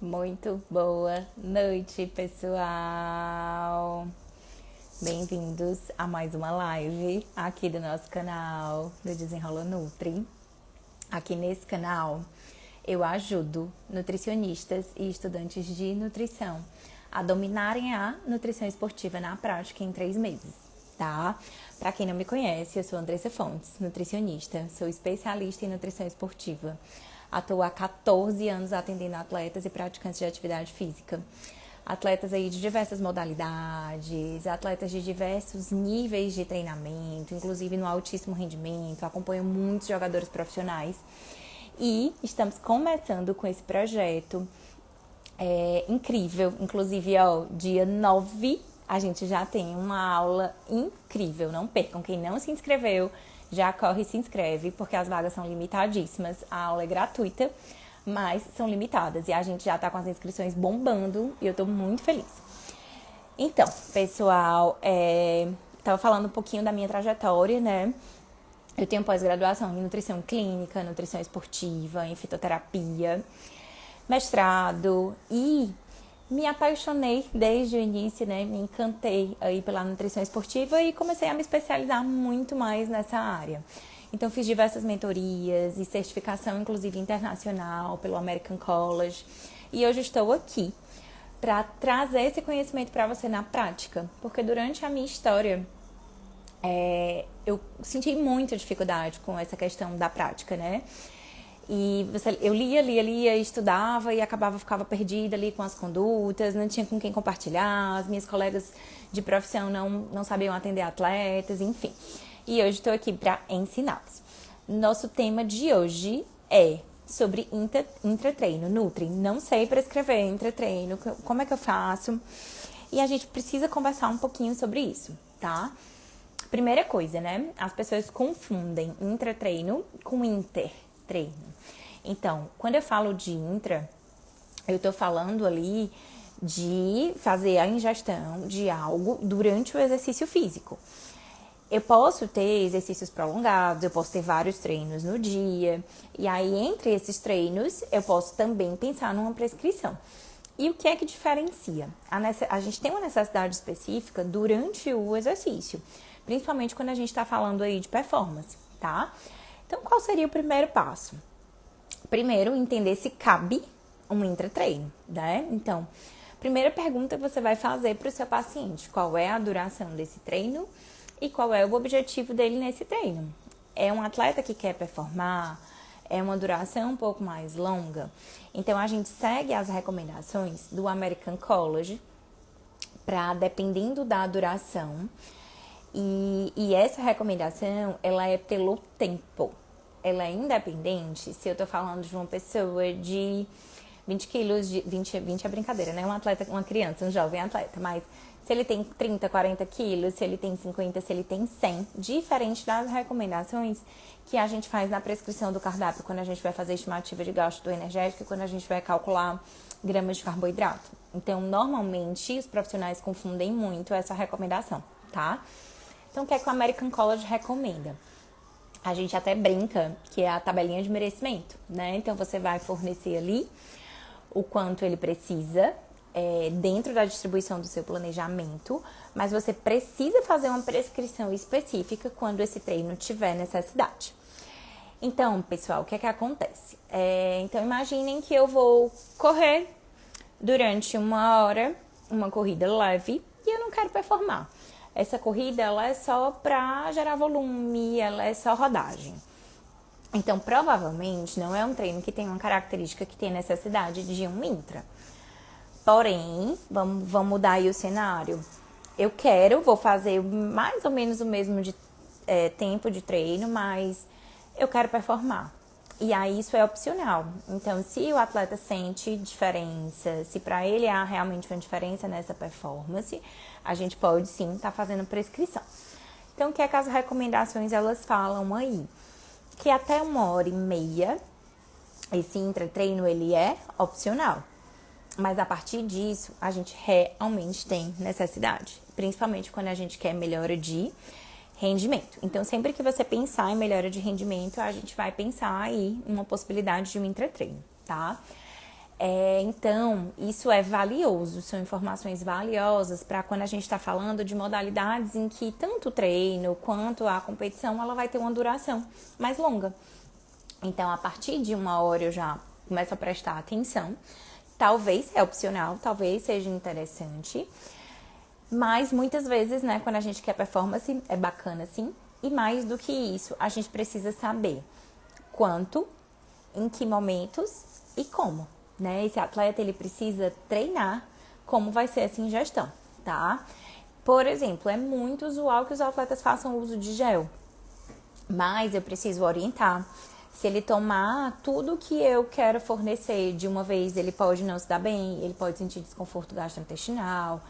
Muito boa noite, pessoal! Bem-vindos a mais uma live aqui do nosso canal do Desenrola Nutri. Aqui nesse canal eu ajudo nutricionistas e estudantes de nutrição a dominarem a nutrição esportiva na prática em 3 meses, tá? Para quem não me conhece, eu sou Andressa Fontes, nutricionista, sou especialista em nutrição esportiva. Atuo há 14 anos atendendo atletas e praticantes de atividade física. Atletas aí de diversas modalidades, atletas de diversos níveis de treinamento, inclusive no altíssimo rendimento. Acompanho muitos jogadores profissionais. E estamos começando com esse projeto incrível. Inclusive, dia 9, a gente já tem uma aula incrível. Não percam, quem não se inscreveu, já corre e se inscreve, porque as vagas são limitadíssimas. A aula é gratuita, mas são limitadas. E a gente já tá com as inscrições bombando e eu tô muito feliz. Então, pessoal, tava falando um pouquinho da minha trajetória, né? Eu tenho pós-graduação em nutrição clínica, nutrição esportiva, em fitoterapia, mestrado e me apaixonei desde o início, né? Me encantei aí pela nutrição esportiva e comecei a me especializar muito mais nessa área. Então, fiz diversas mentorias e certificação, inclusive internacional, pelo American College. E hoje estou aqui para trazer esse conhecimento para você na prática. Porque durante a minha história, eu senti muita dificuldade com essa questão da prática, né? E eu lia, estudava e ficava perdida ali com as condutas, não tinha com quem compartilhar, as minhas colegas de profissão não sabiam atender atletas, enfim. E hoje estou aqui para ensiná-los. Nosso tema de hoje é sobre intratreino, Nutri. Não sei prescrever intratreino, como é que eu faço? E a gente precisa conversar um pouquinho sobre isso, tá? Primeira coisa, né? As pessoas confundem intratreino com intertreino. Então, quando eu falo de intra, eu tô falando ali de fazer a ingestão de algo durante o exercício físico. Eu posso ter exercícios prolongados, eu posso ter vários treinos no dia, e aí entre esses treinos eu posso também pensar numa prescrição. E o que é que diferencia? A gente tem uma necessidade específica durante o exercício, principalmente quando a gente está falando aí de performance, tá? Então, qual seria o primeiro passo? Primeiro, entender se cabe um intratreino, né? Então, primeira pergunta que você vai fazer para o seu paciente: qual é a duração desse treino e qual é o objetivo dele nesse treino? É um atleta que quer performar? É uma duração um pouco mais longa? Então, a gente segue as recomendações do American College para, dependendo da duração, e essa recomendação, ela é pelo tempo. Ela é independente se eu tô falando de uma pessoa de 20 quilos, 20 é brincadeira, né? Um atleta, uma criança, um jovem atleta, mas se ele tem 30, 40 quilos, se ele tem 50, se ele tem 100, diferente das recomendações que a gente faz na prescrição do cardápio, quando a gente vai fazer estimativa de gasto do energético, quando a gente vai calcular gramas de carboidrato. Então, normalmente, os profissionais confundem muito essa recomendação, tá? Então, o que é que o American College recomenda? A gente até brinca que é a tabelinha de merecimento, né? Então, você vai fornecer ali o quanto ele precisa dentro da distribuição do seu planejamento, mas você precisa fazer uma prescrição específica quando esse treino tiver necessidade. Então, pessoal, o que é que acontece? Então, imaginem que eu vou correr durante 1 hora, uma corrida leve, e eu não quero performar. Essa corrida, ela é só para gerar volume, ela é só rodagem. Então, provavelmente, não é um treino que tem uma característica que tem necessidade de um intra. Porém, vamos mudar aí o cenário. Vou fazer mais ou menos o mesmo tempo de treino, mas eu quero performar. E aí, isso é opcional. Então, se o atleta sente diferença, se para ele há realmente uma diferença nessa performance, a gente pode sim estar fazendo prescrição. Então, o que é que as recomendações elas falam aí? Que até 1h30, esse intratreino ele é opcional. Mas a partir disso, a gente realmente tem necessidade. Principalmente quando a gente quer melhora de rendimento. Então, sempre que você pensar em melhora de rendimento, a gente vai pensar aí uma possibilidade de um intratreino, tá? Então, isso é valioso, são informações valiosas para quando a gente está falando de modalidades em que tanto o treino quanto a competição, ela vai ter uma duração mais longa. Então, a partir de 1 hora eu já começo a prestar atenção. Talvez é opcional, talvez seja interessante, mas muitas vezes, né, quando a gente quer performance, é bacana sim. E mais do que isso, a gente precisa saber quanto, em que momentos e como, né? Esse atleta, ele precisa treinar como vai ser essa ingestão, tá? Por exemplo, é muito usual que os atletas façam uso de gel, mas eu preciso orientar. Se ele tomar tudo que eu quero fornecer de uma vez, ele pode não se dar bem, ele pode sentir desconforto gastrointestinal.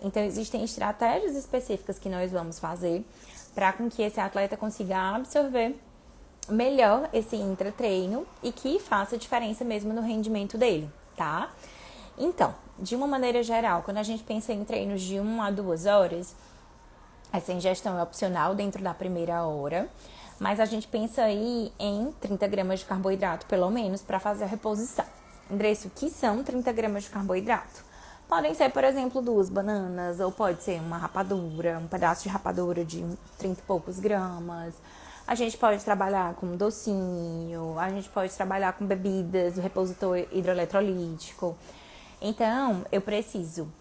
Então, existem estratégias específicas que nós vamos fazer para com que esse atleta consiga absorver melhor esse intratreino e que faça diferença mesmo no rendimento dele, tá? Então, de uma maneira geral, quando a gente pensa em treinos de 1 a 2 horas, essa ingestão é opcional dentro da primeira hora, mas a gente pensa aí em 30 gramas de carboidrato, pelo menos, para fazer a reposição. Andressa, o que são 30 gramas de carboidrato? Podem ser, por exemplo, 2 bananas, ou pode ser uma rapadura, um pedaço de rapadura de 30 e poucos gramas. A gente pode trabalhar com docinho, a gente pode trabalhar com bebidas, o repositor hidroeletrolítico. Então, eu preciso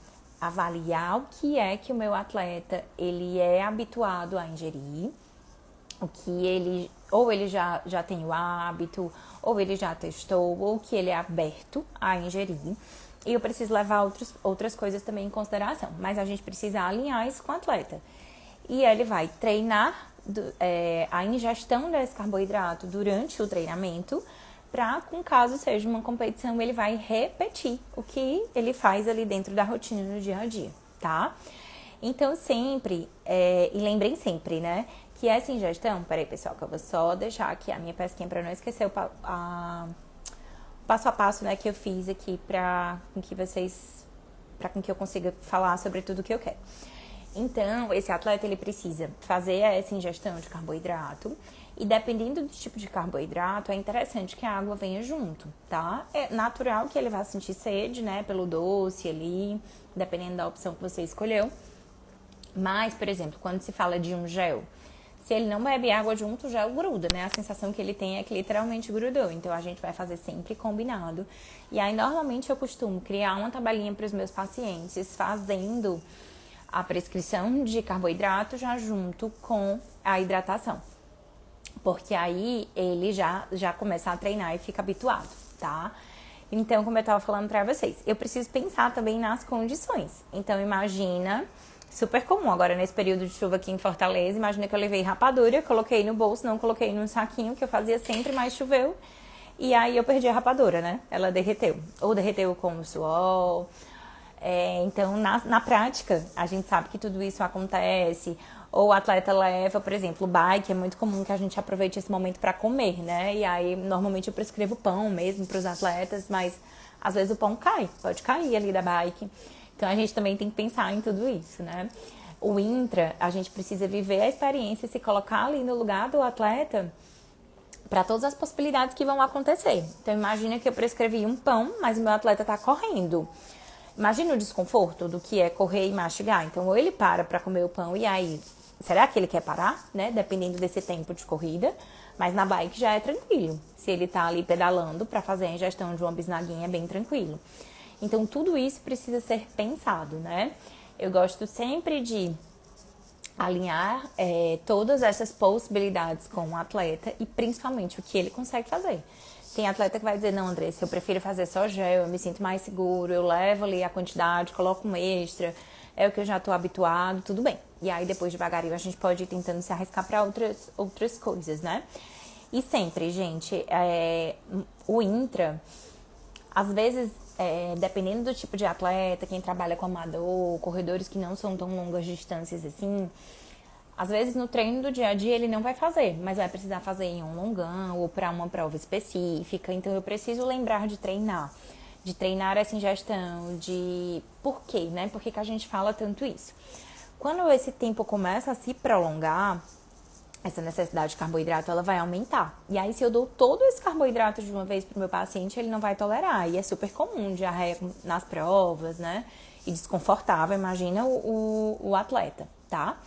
avaliar o que é que o meu atleta ele é habituado a ingerir, o que ele, ou ele já tem o hábito, ou ele já testou, ou que ele é aberto a ingerir. E eu preciso levar outras coisas também em consideração, mas a gente precisa alinhar isso com o atleta. E ele vai treinar a ingestão desse carboidrato durante o treinamento, para, com caso seja uma competição, ele vai repetir o que ele faz ali dentro da rotina no dia a dia, tá? Então, sempre, e lembrem sempre, né, que essa ingestão, peraí pessoal, que eu vou só deixar aqui a minha pesquinha para não esquecer o passo a passo, né, que eu fiz aqui para com que eu consiga falar sobre tudo que eu quero. Então, esse atleta, ele precisa fazer essa ingestão de carboidrato e dependendo do tipo de carboidrato, é interessante que a água venha junto, tá? É natural que ele vá sentir sede, né, pelo doce ali, dependendo da opção que você escolheu. Mas, por exemplo, quando se fala de um gel, se ele não bebe água junto, o gel gruda, né? A sensação que ele tem é que literalmente grudou. Então, a gente vai fazer sempre combinado. E aí, normalmente, eu costumo criar uma tabelinha para os meus pacientes, fazendo a prescrição de carboidrato já junto com a hidratação. Porque aí, ele já começa a treinar e fica habituado, tá? Então, como eu estava falando para vocês, eu preciso pensar também nas condições. Então, imagina... Super comum agora nesse período de chuva aqui em Fortaleza. Imagina que eu levei rapadura, coloquei no bolso, não coloquei num saquinho, que eu fazia sempre, mas choveu. E aí eu perdi a rapadura, né? Ela derreteu. Ou derreteu com o suor. Então, na prática, a gente sabe que tudo isso acontece. Ou o atleta leva, por exemplo, o bike. É muito comum que a gente aproveite esse momento para comer, né? E aí, normalmente, eu prescrevo pão mesmo para os atletas. Mas, às vezes, o pão cai. Pode cair ali da bike. Então, a gente também tem que pensar em tudo isso, né? O intra, a gente precisa viver a experiência e se colocar ali no lugar do atleta para todas as possibilidades que vão acontecer. Então, imagina que eu prescrevi um pão, mas o meu atleta está correndo. Imagina o desconforto do que é correr e mastigar. Então, ou ele para comer o pão e aí, será que ele quer parar, né? Dependendo desse tempo de corrida. Mas na bike já é tranquilo. Se ele tá ali pedalando para fazer a ingestão de uma bisnaguinha, é bem tranquilo. Então, tudo isso precisa ser pensado, né? Eu gosto sempre de alinhar todas essas possibilidades com o atleta e principalmente o que ele consegue fazer. Tem atleta que vai dizer, não, Andressa, eu prefiro fazer só gel, eu me sinto mais seguro, eu levo ali a quantidade, coloco um extra, é o que eu já tô habituado, tudo bem. E aí, depois, devagarinho, a gente pode ir tentando se arriscar para outras coisas, né? E sempre, gente, o intra, às vezes... dependendo do tipo de atleta, quem trabalha com amador, corredores que não são tão longas distâncias assim, às vezes no treino do dia a dia ele não vai fazer, mas vai precisar fazer em um longão ou para uma prova específica. Então eu preciso lembrar de treinar essa ingestão, de por quê, né? Por que a gente fala tanto isso? Quando esse tempo começa a se prolongar, essa necessidade de carboidrato ela vai aumentar. E aí, se eu dou todo esse carboidrato de uma vez pro meu paciente, ele não vai tolerar. E é super comum diarreia nas provas, né? E desconfortável, imagina o atleta, tá?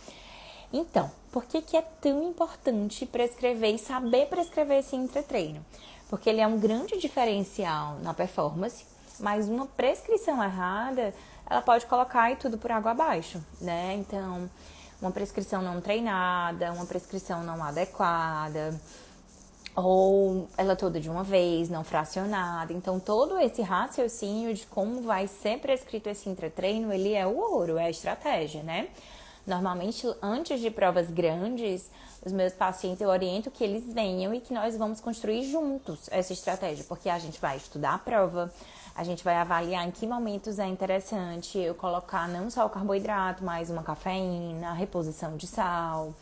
Então, por que que é tão importante prescrever e saber prescrever esse intratreino? Porque ele é um grande diferencial na performance, mas uma prescrição errada, ela pode colocar aí tudo por água abaixo, né? Então, uma prescrição não treinada, uma prescrição não adequada, ou ela toda de uma vez, não fracionada. Então, todo esse raciocínio de como vai ser prescrito esse intratreino, ele é o ouro, é a estratégia, né? Normalmente, antes de provas grandes, os meus pacientes, eu oriento que eles venham e que nós vamos construir juntos essa estratégia, porque a gente vai estudar a prova, a gente vai avaliar em que momentos é interessante eu colocar não só o carboidrato, mas uma cafeína, a reposição de sal,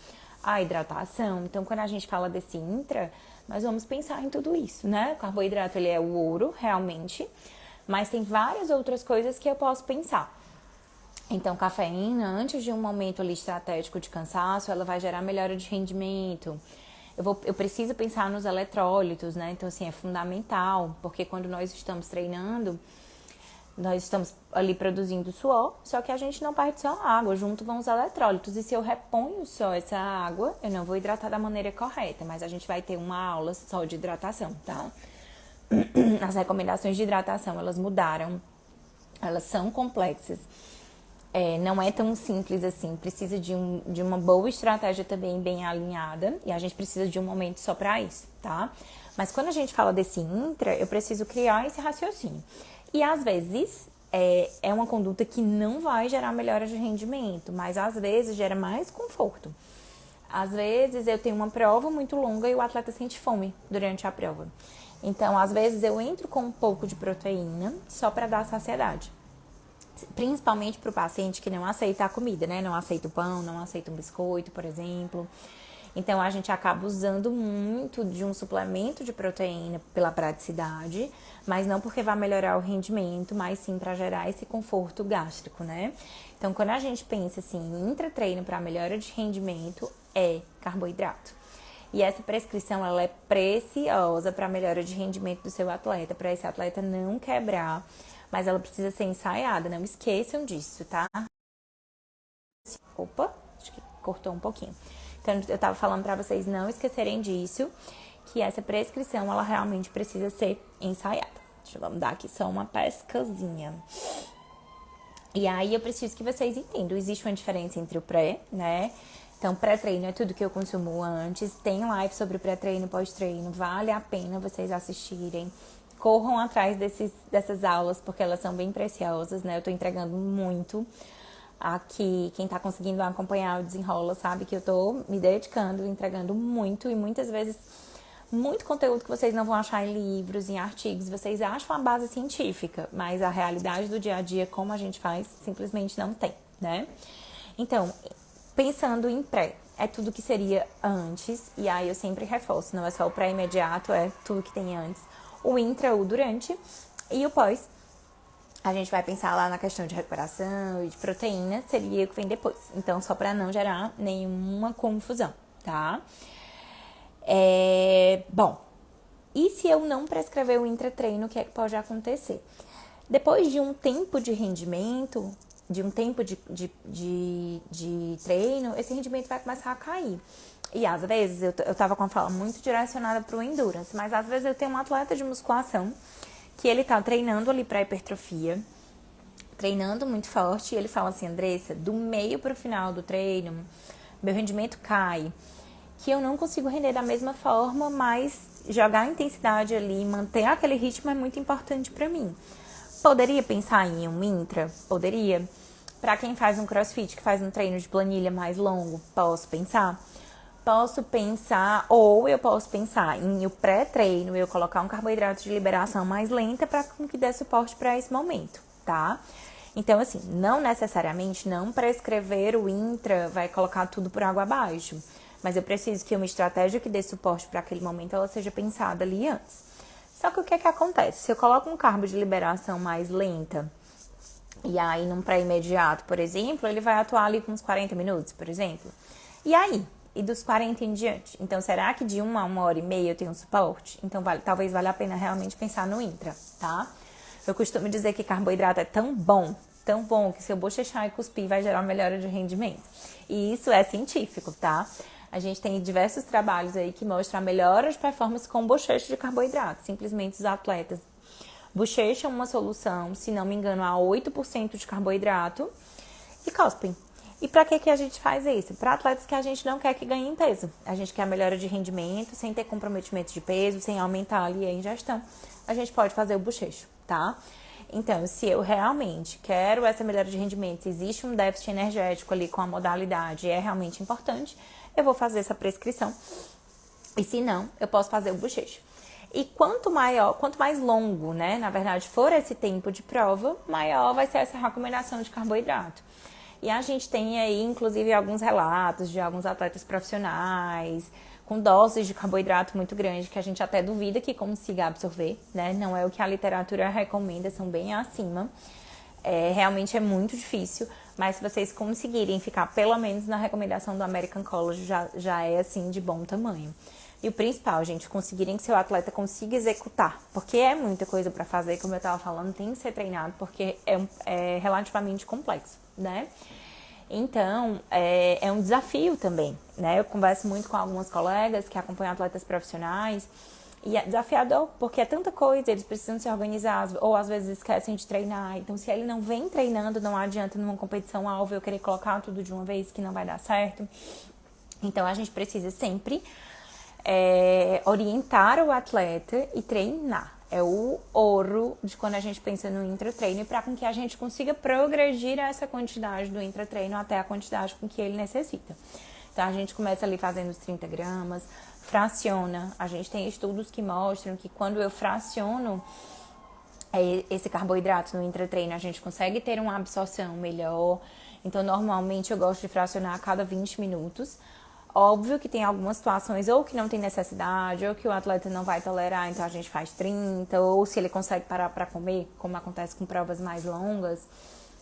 a hidratação. Então, quando a gente fala desse intra, nós vamos pensar em tudo isso, né? O carboidrato, ele é o ouro, realmente, mas tem várias outras coisas que eu posso pensar. Então, cafeína, antes de um momento ali estratégico de cansaço, ela vai gerar melhora de rendimento. Eu preciso pensar nos eletrólitos, né? Então, assim, é fundamental, porque quando nós estamos treinando, nós estamos ali produzindo suor, só que a gente não perde só água, junto vão os eletrólitos. E se eu reponho só essa água, eu não vou hidratar da maneira correta, mas a gente vai ter uma aula só de hidratação, tá? As recomendações de hidratação, elas mudaram, elas são complexas. Não é tão simples assim, precisa de uma boa estratégia também bem alinhada e a gente precisa de um momento só para isso, tá? Mas quando a gente fala desse intra, eu preciso criar esse raciocínio. E às vezes é uma conduta que não vai gerar melhora de rendimento, mas às vezes gera mais conforto. Às vezes eu tenho uma prova muito longa e o atleta sente fome durante a prova. Então, às vezes eu entro com um pouco de proteína só para dar saciedade. Principalmente para o paciente que não aceita a comida, né? Não aceita o pão, não aceita um biscoito, por exemplo. Então, a gente acaba usando muito de um suplemento de proteína pela praticidade, mas não porque vai melhorar o rendimento, mas sim para gerar esse conforto gástrico, né? Então, quando a gente pensa assim, em intratreino para melhora de rendimento, é carboidrato. E essa prescrição, ela é preciosa para melhora de rendimento do seu atleta, para esse atleta não quebrar, mas ela precisa ser ensaiada, não esqueçam disso, tá? Opa, acho que cortou um pouquinho. Então, eu tava falando para vocês não esquecerem disso, que essa prescrição, ela realmente precisa ser ensaiada. Vamos dar aqui só uma pescazinha. E aí, eu preciso que vocês entendam, existe uma diferença entre o pré, né? Então, pré-treino é tudo que eu consumo antes. Tem live sobre pré-treino e pós-treino. Vale a pena vocês assistirem. Corram atrás dessas aulas, porque elas são bem preciosas, né? Eu tô entregando muito aqui. Quem tá conseguindo acompanhar o desenrola sabe que eu tô me dedicando, entregando muito. E muitas vezes, muito conteúdo que vocês não vão achar em livros, em artigos. Vocês acham a base científica, mas a realidade do dia a dia, como a gente faz, simplesmente não tem, né? Então, pensando em pré, é tudo que seria antes, e aí eu sempre reforço, não é só o pré imediato, é tudo que tem antes. O intra, o durante, e o pós, a gente vai pensar lá na questão de recuperação e de proteína, seria o que vem depois. Então, só para não gerar nenhuma confusão, tá? Bom, e se eu não prescrever o intratreino, o que é que pode acontecer? Depois de um tempo de rendimento, de um tempo de treino, esse rendimento vai começar a cair. E às vezes, eu tava com a fala muito direcionada pro endurance, mas às vezes eu tenho um atleta de musculação que ele tá treinando ali pra hipertrofia, treinando muito forte, e ele fala assim, Andressa, do meio pro final do treino, meu rendimento cai, que eu não consigo render da mesma forma, mas jogar a intensidade ali, manter aquele ritmo é muito importante pra mim. Poderia pensar em um intra? Poderia. Para quem faz um crossfit, que faz um treino de planilha mais longo, posso pensar? Posso pensar, ou eu posso pensar em o pré-treino, eu colocar um carboidrato de liberação mais lenta para que dê suporte para esse momento, tá? Então, assim, não necessariamente não prescrever o intra vai colocar tudo por água abaixo, mas eu preciso que uma estratégia que dê suporte para aquele momento, ela seja pensada ali antes. Só que o que é que acontece? Se eu coloco um carbo de liberação mais lenta, e aí num pré-imediato, por exemplo, ele vai atuar ali com uns 40 minutos, por exemplo. E aí? e dos 40 em diante. Então, será que de 1 a 1h30 eu tenho um suporte? Então, talvez valha a pena realmente pensar no intra, tá? Eu costumo dizer que carboidrato é tão bom que se eu bochechar e cuspir vai gerar melhora de rendimento. E isso é científico, tá? A gente tem diversos trabalhos aí que mostram a melhora de performance com bochecho de carboidrato. Simplesmente os atletas bochecham uma solução, se não me engano, a 8% de carboidrato e cospem. E para que a gente faz isso? Para atletas que a gente não quer que ganhem peso. A gente quer a melhora de rendimento, sem ter comprometimento de peso, sem aumentar ali a ingestão. A gente pode fazer o bochecho, tá? Então, se eu realmente quero essa melhora de rendimento, se existe um déficit energético ali com a modalidade e é realmente importante, eu vou fazer essa prescrição. E se não, eu posso fazer o bochecho. E quanto mais longo, né, na verdade, for esse tempo de prova, maior vai ser essa recomendação de carboidrato. E a gente tem aí, inclusive, alguns relatos de alguns atletas profissionais com doses de carboidrato muito grande, que a gente até duvida que consiga absorver, né? Não é o que a literatura recomenda, são bem acima. Realmente é muito difícil, mas se vocês conseguirem ficar pelo menos na recomendação do American College, já é, assim, de bom tamanho. E o principal, gente, conseguirem que seu atleta consiga executar, porque é muita coisa para fazer, como eu estava falando, tem que ser treinado, porque é relativamente complexo, né? Então, é um desafio também, né? Eu converso muito com algumas colegas que acompanham atletas profissionais e é desafiador, porque é tanta coisa, eles precisam se organizar, ou às vezes esquecem de treinar. Então, se ele não vem treinando, não adianta numa competição alvo eu querer colocar tudo de uma vez que não vai dar certo. Então, a gente precisa sempre orientar o atleta e treinar. É o ouro de quando a gente pensa no intratreino, para com que a gente consiga progredir essa quantidade do intratreino até a quantidade com que ele necessita. Então, a gente começa ali fazendo os 30 gramas, fraciona. A gente tem estudos que mostram que quando eu fraciono esse carboidrato no intratreino, a gente consegue ter uma absorção melhor. Então, normalmente eu gosto de fracionar a cada 20 minutos. Óbvio que tem algumas situações ou que não tem necessidade, ou que o atleta não vai tolerar, então a gente faz 30, ou se ele consegue parar para comer, como acontece com provas mais longas,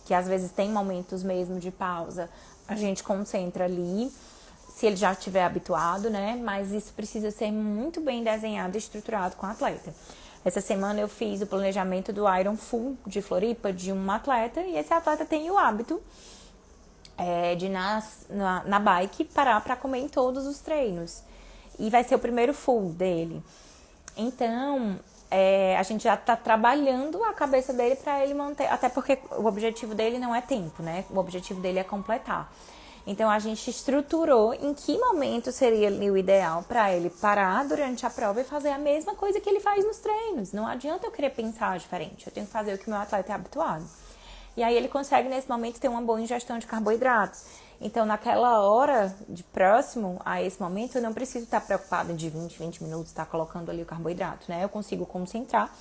que às vezes tem momentos mesmo de pausa, a gente concentra ali, se ele já estiver habituado, né? Mas isso precisa ser muito bem desenhado e estruturado com o atleta. Essa semana eu fiz o planejamento do Iron Full de Floripa de um atleta, e esse atleta tem o hábito de na bike parar para comer em todos os treinos. E vai ser o primeiro full dele. Então, a gente já está trabalhando a cabeça dele para ele manter, até porque o objetivo dele não é tempo, né? O objetivo dele é completar. Então, a gente estruturou em que momento seria ali o ideal para ele parar durante a prova e fazer a mesma coisa que ele faz nos treinos. Não adianta eu querer pensar diferente, eu tenho que fazer o que o meu atleta é habituado. E aí ele consegue, nesse momento, ter uma boa ingestão de carboidratos. Então, naquela hora de próximo a esse momento, eu não preciso estar preocupada de 20 minutos estar colocando ali o carboidrato, né? Eu consigo concentrar.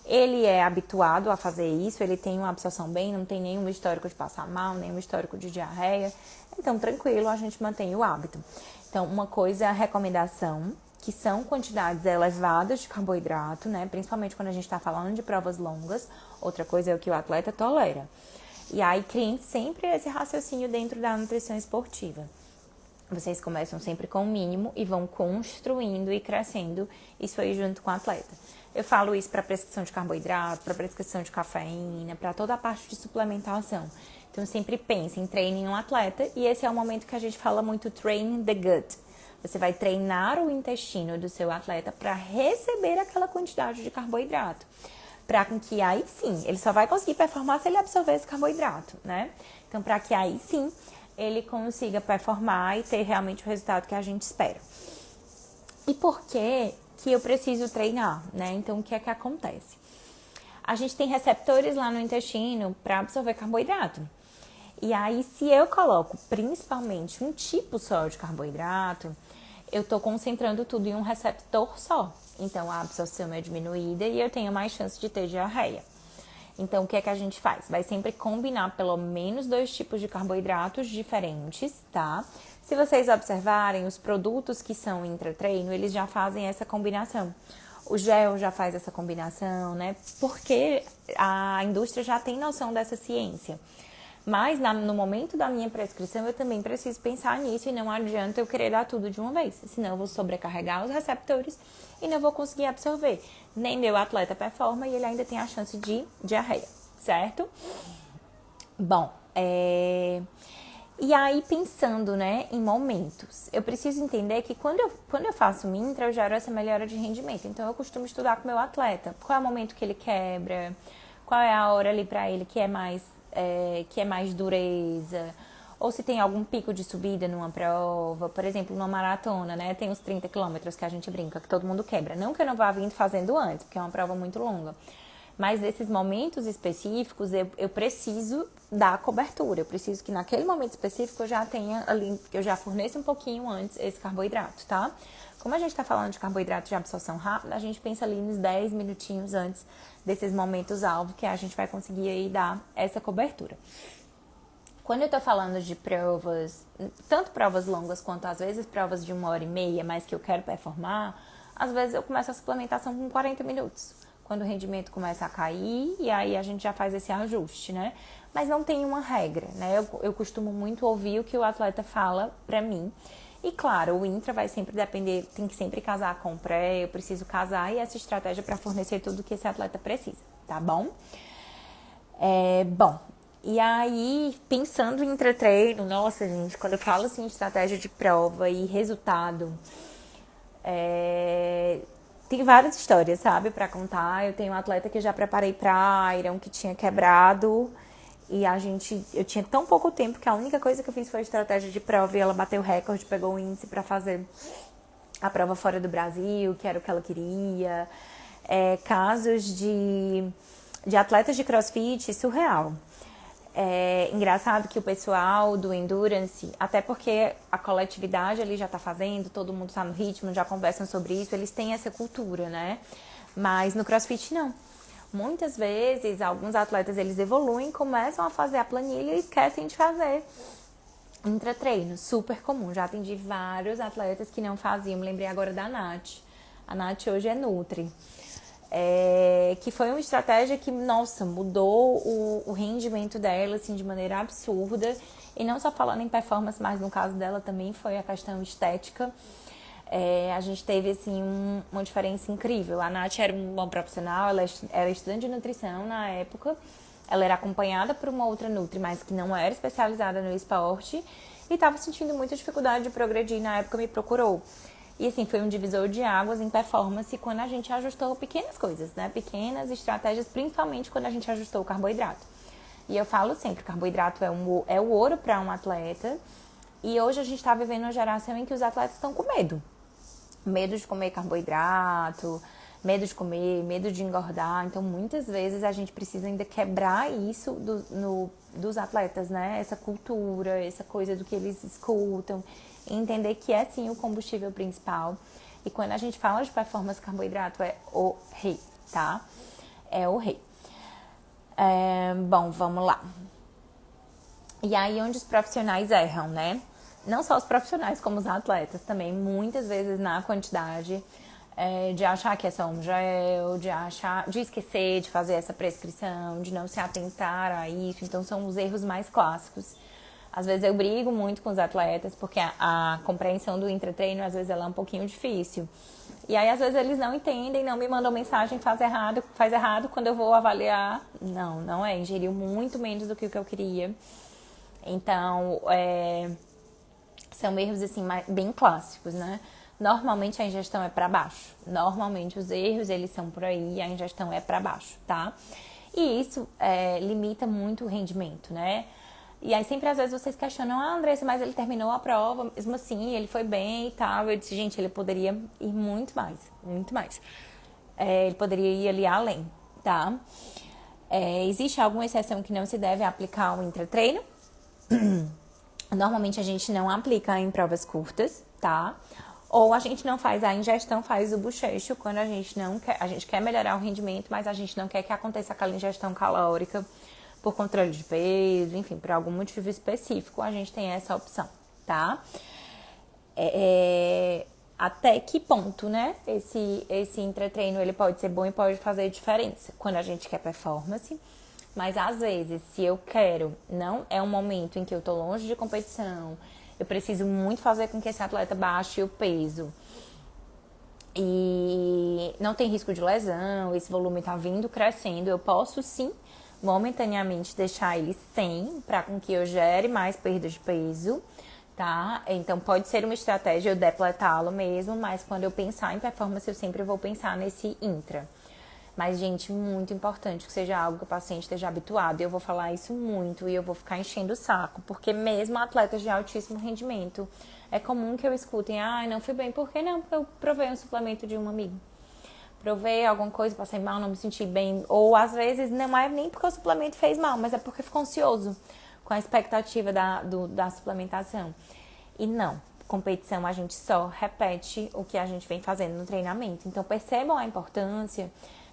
Ele é habituado a fazer isso, ele tem uma absorção bem, não tem nenhum histórico de passar mal, nenhum histórico de diarreia. Então, tranquilo, a gente mantém o hábito. Então, uma coisa é a recomendação, que são quantidades elevadas de carboidrato, né? Principalmente quando a gente está falando de provas longas. Outra coisa é o que o atleta tolera. E aí, criem sempre esse raciocínio dentro da nutrição esportiva. Vocês começam sempre com o mínimo e vão construindo e crescendo isso aí junto com o atleta. Eu falo isso para prescrição de carboidrato, para prescrição de cafeína, para toda a parte de suplementação. Então, sempre pensem, treinem um atleta, e esse é o momento que a gente fala muito train the gut. Você vai treinar o intestino do seu atleta para receber aquela quantidade de carboidrato. Para que aí sim, ele só vai conseguir performar se ele absorver esse carboidrato, né? Então, para que aí sim, ele consiga performar e ter realmente o resultado que a gente espera. E por que eu preciso treinar, né? Então, o que é que acontece? A gente tem receptores lá no intestino para absorver carboidrato. E aí, se eu coloco principalmente um tipo só de carboidrato, eu estou concentrando tudo em um receptor só. Então, a absorção é diminuída e eu tenho mais chance de ter diarreia. Então, o que é que a gente faz? Vai sempre combinar pelo menos 2 tipos de carboidratos diferentes, tá? Se vocês observarem, os produtos que são intratreino, eles já fazem essa combinação. O gel já faz essa combinação, né? Porque a indústria já tem noção dessa ciência. Mas no momento da minha prescrição eu também preciso pensar nisso e não adianta eu querer dar tudo de uma vez, senão eu vou sobrecarregar os receptores e não vou conseguir absorver. Nem meu atleta performa e ele ainda tem a chance de diarreia, certo? Bom, e aí pensando, né, em momentos, eu preciso entender que quando eu faço intra, eu gero essa melhora de rendimento. Então eu costumo estudar com o meu atleta, qual é o momento que ele quebra, qual é a hora ali pra ele que é mais dureza, ou se tem algum pico de subida numa prova, por exemplo, numa maratona, né, tem os 30 quilômetros que a gente brinca, que todo mundo quebra. Não que eu não vá vindo fazendo antes, porque é uma prova muito longa. Mas nesses momentos específicos, eu preciso dar cobertura. Eu preciso que naquele momento específico eu já tenha ali, eu já forneça um pouquinho antes esse carboidrato, tá? Como a gente tá falando de carboidrato de absorção rápida, a gente pensa ali nos 10 minutinhos antes desses momentos-alvo que a gente vai conseguir aí dar essa cobertura. Quando eu tô falando de provas, tanto provas longas quanto às vezes provas de 1h30, mas que eu quero performar, às vezes eu começo a suplementação com 40 minutos. Quando o rendimento começa a cair, e aí a gente já faz esse ajuste, né? Mas não tem uma regra, né? Eu costumo muito ouvir o que o atleta fala pra mim. E claro, o intra vai sempre depender, tem que sempre casar com o pré, eu preciso casar e essa estratégia para fornecer tudo que esse atleta precisa, tá bom? Bom, e aí, pensando em intra-treino, nossa gente, quando eu falo assim, estratégia de prova e resultado, tem várias histórias, sabe, pra contar. Eu tenho um atleta que eu já preparei pra Iron, que tinha quebrado. E eu tinha tão pouco tempo que a única coisa que eu fiz foi estratégia de prova. E ela bateu o recorde, pegou o índice pra fazer a prova fora do Brasil, que era o que ela queria. Casos de atletas de crossfit, surreal. É engraçado que o pessoal do Endurance, até porque a coletividade ali já tá fazendo, todo mundo tá no ritmo, já conversam sobre isso, eles têm essa cultura, né? Mas no CrossFit não. Muitas vezes, alguns atletas, eles evoluem, começam a fazer a planilha e esquecem de fazer intratreino, super comum. Já atendi vários atletas que não faziam, me lembrei agora da Nath. A Nath hoje é Nutri. Que foi uma estratégia que, nossa, mudou o rendimento dela, assim, de maneira absurda. E não só falando em performance, mas no caso dela também foi a questão estética. A gente teve, assim, uma diferença incrível. A Nath era uma profissional, ela era estudante de nutrição na época. Ela era acompanhada por uma outra Nutri, mas que não era especializada no esporte. E estava sentindo muita dificuldade de progredir. Na época me procurou. E assim, foi um divisor de águas em performance quando a gente ajustou pequenas coisas, né? Pequenas estratégias, principalmente quando a gente ajustou o carboidrato. E eu falo sempre, carboidrato é o ouro para um atleta. E hoje a gente está vivendo uma geração em que os atletas estão com medo. Medo de comer carboidrato, medo de comer, medo de engordar. Então, muitas vezes a gente precisa ainda quebrar isso dos atletas, né? Essa cultura, essa coisa do que eles escutam. E entender que é sim o combustível principal. E quando a gente fala de performance, carboidrato é o rei, tá? É o rei. Bom, vamos lá. E aí onde os profissionais erram, né? Não só os profissionais, como os atletas também, muitas vezes na quantidade de achar que é só um gel, de esquecer de fazer essa prescrição, de não se atentar a isso. Então são os erros mais clássicos. Às vezes eu brigo muito com os atletas, porque a compreensão do intratreino, às vezes, ela é um pouquinho difícil. E aí, às vezes, eles não entendem, não me mandam mensagem, faz errado quando eu vou avaliar. Não é. Ingeriu muito menos do que o que eu queria. Então, são erros, assim, bem clássicos, né? Normalmente, a ingestão é para baixo. Normalmente, os erros, eles são por aí e a ingestão é para baixo, tá? E isso limita muito o rendimento, né? E aí sempre às vezes vocês questionam, Andressa, mas ele terminou a prova, mesmo assim, ele foi bem e tal. Eu disse, gente, ele poderia ir muito mais, muito mais. Ele poderia ir ali além, tá? Existe alguma exceção que não se deve aplicar ao intratreino? Normalmente a gente não aplica em provas curtas, tá? Ou a gente não faz a ingestão, faz o bochecho quando a gente não quer, a gente quer melhorar o rendimento, mas a gente não quer que aconteça aquela ingestão calórica por controle de peso, enfim, por algum motivo específico, a gente tem essa opção, tá? Até que ponto, né? Esse intratreino, ele pode ser bom e pode fazer diferença. Quando a gente quer performance, Mas às vezes, se eu quero, não é um momento em que eu tô longe de competição, eu preciso muito fazer com que esse atleta baixe o peso e não tem risco de lesão, esse volume tá vindo crescendo, eu posso sim momentaneamente deixar ele sem, para com que eu gere mais perda de peso, tá? Então pode ser uma estratégia eu depletá-lo mesmo, mas quando eu pensar em performance eu sempre vou pensar nesse intra. Mas, gente, muito importante que seja algo que o paciente esteja habituado. E eu vou falar isso muito e eu vou ficar enchendo o saco. Porque mesmo atletas de altíssimo rendimento, é comum que eu escutem, não fui bem. Por que não? Porque eu provei um suplemento de um amigo. Provei alguma coisa, passei mal, não me senti bem. Ou, às vezes, não é nem porque o suplemento fez mal, mas é porque ficou ansioso com a expectativa da suplementação. E não. Competição, a gente só repete o que a gente vem fazendo no treinamento. Então, percebam a importância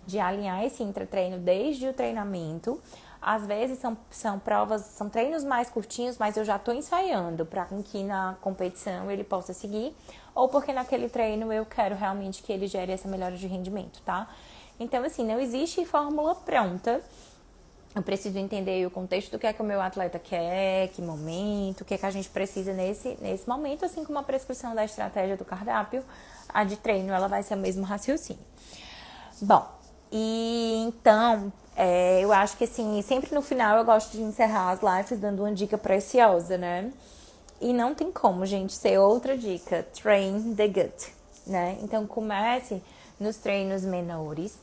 de alinhar esse intratreino desde o treinamento. Às vezes são provas, são treinos mais curtinhos, mas eu já estou ensaiando para que na competição ele possa seguir, ou porque naquele treino eu quero realmente que ele gere essa melhora de rendimento, tá? Então, assim, não existe fórmula pronta. Eu preciso entender o contexto do que é que o meu atleta quer, que momento, o que é que a gente precisa nesse momento, assim como a prescrição da estratégia do cardápio, a de treino, ela vai ser o mesmo raciocínio. Bom, e então, eu acho que assim, sempre no final eu gosto de encerrar as lives dando uma dica preciosa, né? E não tem como, gente, ser outra dica. Train the gut, né? Então, comece nos treinos menores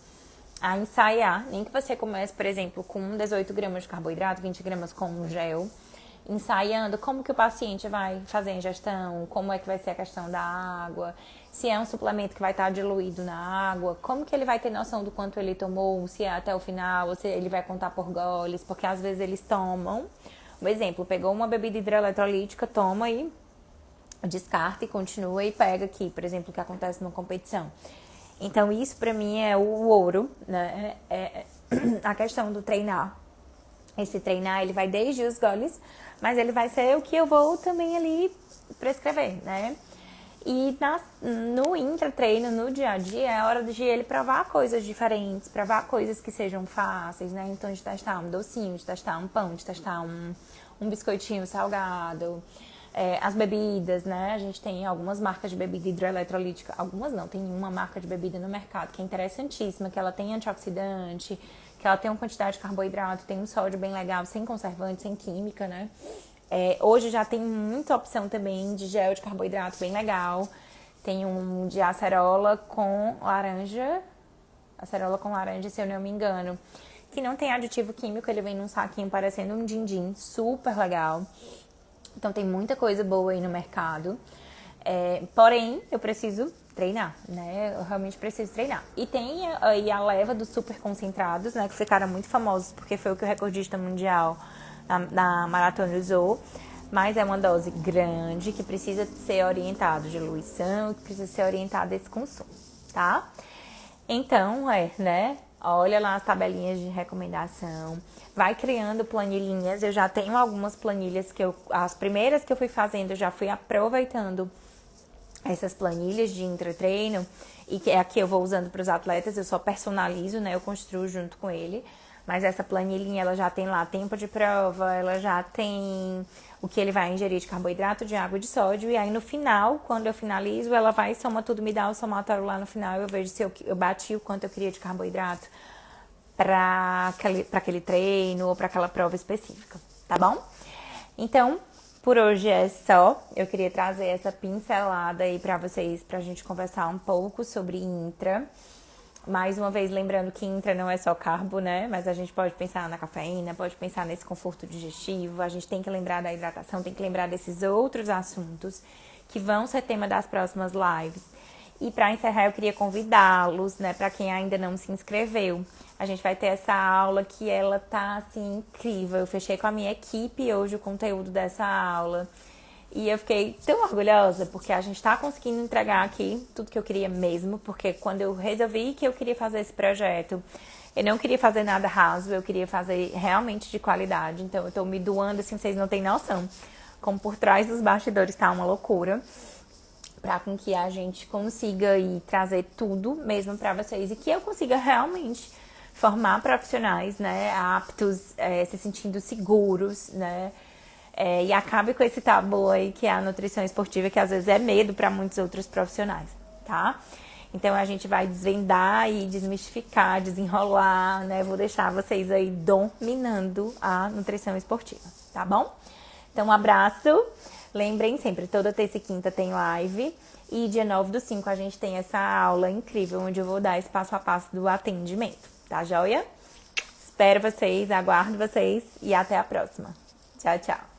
a ensaiar. Nem que você comece, por exemplo, com 18 gramas de carboidrato, 20 gramas com um gel. Ensaiando como que o paciente vai fazer a ingestão, como é que vai ser a questão da água, se é um suplemento que vai estar diluído na água, como que ele vai ter noção do quanto ele tomou, se é até o final, ou se ele vai contar por goles, porque às vezes eles tomam. Um exemplo, pegou uma bebida hidroeletrolítica, toma e descarta e continua e pega aqui, por exemplo, o que acontece numa competição. Então isso pra mim é o ouro, né? A questão do treinar. Esse treinar, ele vai desde os goles, mas ele vai ser o que eu vou também ali prescrever, né? E no intratreino, no dia a dia, é hora de ele provar coisas diferentes, provar coisas que sejam fáceis, né? Então, de testar um docinho, de testar um pão, de testar um biscoitinho salgado. As bebidas, né? A gente tem algumas marcas de bebida hidroeletrolítica. Algumas não, tem uma marca de bebida no mercado que é interessantíssima, que ela tem antioxidante, que ela tem uma quantidade de carboidrato, tem um sódio bem legal, sem conservante, sem química, né? Hoje já tem muita opção também de gel de carboidrato bem legal. Tem um de acerola com laranja, se eu não me engano, que não tem aditivo químico, ele vem num saquinho parecendo um din-din, super legal. Então tem muita coisa boa aí no mercado. Porém, eu preciso treinar, né? Eu realmente preciso treinar. E tem aí a leva dos super concentrados, né? Que ficaram muito famosos, porque foi o que o recordista mundial na maratona usou. Mas é uma dose grande, que precisa ser orientado de diluição, que precisa ser orientado a esse consumo, tá? Então, né? Olha lá as tabelinhas de recomendação. Vai criando planilhinhas. Eu já tenho algumas planilhas as primeiras que eu fui fazendo, eu já fui aproveitando essas planilhas de intratreino, e que é a que eu vou usando para os atletas, eu só personalizo, né? Eu construo junto com ele. Mas essa planilhinha, ela já tem lá tempo de prova, ela já tem o que ele vai ingerir de carboidrato, de água e de sódio. E aí, no final, quando eu finalizo, ela vai e soma tudo, me dá o somatório lá no final. Eu vejo se eu bati o quanto eu queria de carboidrato para aquele treino ou para aquela prova específica, tá bom? Então, por hoje é só. Eu queria trazer essa pincelada aí para vocês, pra gente conversar um pouco sobre intra. Mais uma vez, lembrando que intra não é só carbo, né? Mas a gente pode pensar na cafeína, pode pensar nesse conforto digestivo. A gente tem que lembrar da hidratação, tem que lembrar desses outros assuntos que vão ser tema das próximas lives. E para encerrar, eu queria convidá-los, né? Para quem ainda não se inscreveu, a gente vai ter essa aula que ela tá, assim, incrível. Eu fechei com a minha equipe hoje o conteúdo dessa aula. E eu fiquei tão orgulhosa, porque a gente tá conseguindo entregar aqui tudo que eu queria mesmo, porque quando eu resolvi que eu queria fazer esse projeto, eu não queria fazer nada raso, eu queria fazer realmente de qualidade. Então, eu tô me doando, assim, vocês não têm noção. Como por trás dos bastidores tá uma loucura, pra com que a gente consiga trazer tudo mesmo pra vocês, e que eu consiga realmente formar profissionais, né, aptos, se sentindo seguros, né, e acabe com esse tabu aí que é a nutrição esportiva, que às vezes é medo para muitos outros profissionais, tá? Então a gente vai desvendar e desmistificar, desenrolar, né? Vou deixar vocês aí dominando a nutrição esportiva, tá bom? Então um abraço. Lembrem sempre, toda terça e quinta tem live. E dia 9/5 a gente tem essa aula incrível, onde eu vou dar esse passo a passo do atendimento, tá joia? Espero vocês, aguardo vocês e até a próxima. Tchau, tchau.